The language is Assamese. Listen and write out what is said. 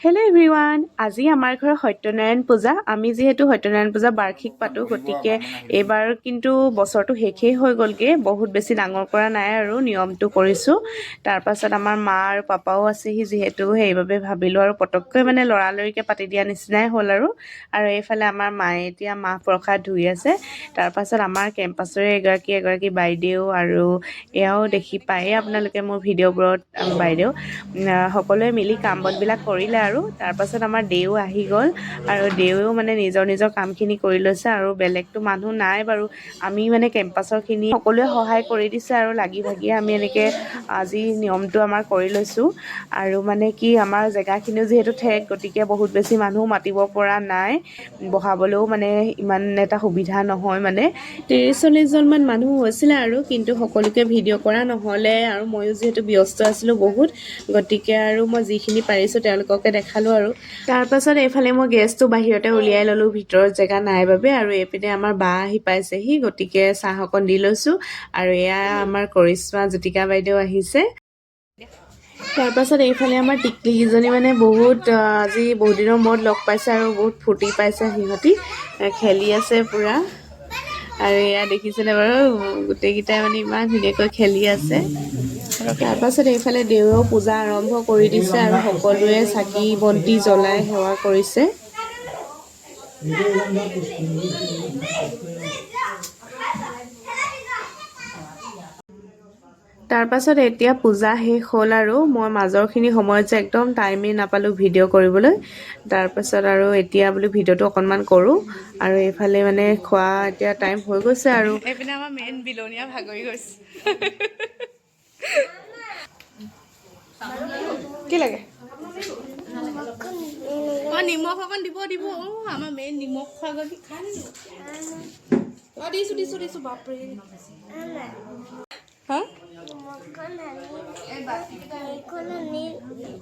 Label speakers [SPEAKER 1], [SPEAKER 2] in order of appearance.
[SPEAKER 1] হেল্ল' এভৰিৱান, আজি আমাৰ ঘৰৰ সত্যনাৰায়ণ পূজা। আমি যিহেতু সত্যনাৰায়ণ পূজা বাৰ্ষিক পাতোঁ, গতিকে এইবাৰ কিন্তু বছৰটো শেষেই হৈ গ'লগৈ। বহুত বেছি ডাঙৰ কৰা নাই আৰু নিয়মটো কৰিছোঁ। তাৰপাছত আমাৰ মা আৰু পাপাও আছেহি যিহেতু, সেইবাবে ভাবিলোঁ আৰু পটককৈ মানে লৰালৰিকৈ পাতি দিয়া নিচিনাই হ'ল আৰু এইফালে আমাৰ মায়ে এতিয়া মাহ প্ৰসাদ ধুই আছে। তাৰপাছত আমাৰ কেম্পাছৰে এগৰাকী বাইদেউ, আৰু এয়াও দেখি পায়েই আপোনালোকে মোৰ ভিডিঅ'বোৰত বাইদেউ সকলোৱে মিলি কাম বনবিলাক কৰিলে আৰু তাৰপাছত আমাৰ দেও আহি গ'ল আৰু দেৱেও মানে নিজৰ কামখিনি কৰি লৈছে আৰু বেলেগতো মানুহ নাই বাৰু। আমি মানে কেম্পাছৰখিনি সকলোৱে সহায় কৰি দিছে আৰু লাগি ভাগিয়ে আমি এনেকৈ আজি নিয়মটো আমাৰ কৰি লৈছোঁ। আৰু মানে কি, আমাৰ জেগাখিনিও যিহেতু ঠেক, গতিকে বহুত বেছি মানুহ মাতিব পৰা নাই, বহাবলৈও মানে ইমান এটা সুবিধা নহয়। মানে 30-40জনমান মানুহ হৈছিলে আৰু, কিন্তু সকলোকে ভিডিঅ' কৰা নহ'লে আৰু ময়ো যিহেতু ব্যস্ত আছিলোঁ বহুত, গতিকে আৰু মই যিখিনি পাৰিছোঁ তেওঁলোককে দেখালোঁ আৰু তাৰপাছত এইফালে মই গেছটো বাহিৰতে উলিয়াই ল'লোঁ, ভিতৰত জেগা নাই বাবে। আৰু এইপিনে আমাৰ বা আহি পাইছেহি, গতিকে চাহ অকণ দি লৈছোঁ। আৰু এয়া আমাৰ কৰিশ্মা জ্যোতিকা বাইদেউ আহিছে। তাৰপাছত এইফালে আমাৰ টিকলিকেইজনী মানে আজি বহুত দিনৰ মূৰত লগ পাইছে আৰু বহুত ফূৰ্তি পাইছে, সিহঁতি খেলি আছে পূৰা। আৰু এয়া দেখিছেনে বাৰু, গোটেইকেইটাই মানে ইমান ধুনীয়াকৈ খেলি আছে। তাৰপাছত এইফালে দেৱেও পূজা আৰম্ভ কৰি দিছে আৰু সকলোৱে চাকি বন্তি জ্বলাই সেৱা কৰিছে। তাৰপাছত এতিয়া পূজা শেষ হ'ল আৰু মই মাজৰখিনি সময়ত যে একদম টাইমেই নাপালোঁ ভিডিঅ' কৰিবলৈ। তাৰপাছত আৰু এতিয়া বোলো ভিডিঅ'টো অকণমান কৰোঁ। আৰু এইফালে মানে খোৱা এতিয়া টাইম হৈ গৈছে আৰু এইপিনে আমাৰ মেইন বিলনীয়া ভাগৰি গৈছে। কি লাগে? নিমখ অকণ দিব। আমাৰ মেইন নিমখ খোৱাগী দিছোঁ বাপৰে। হা?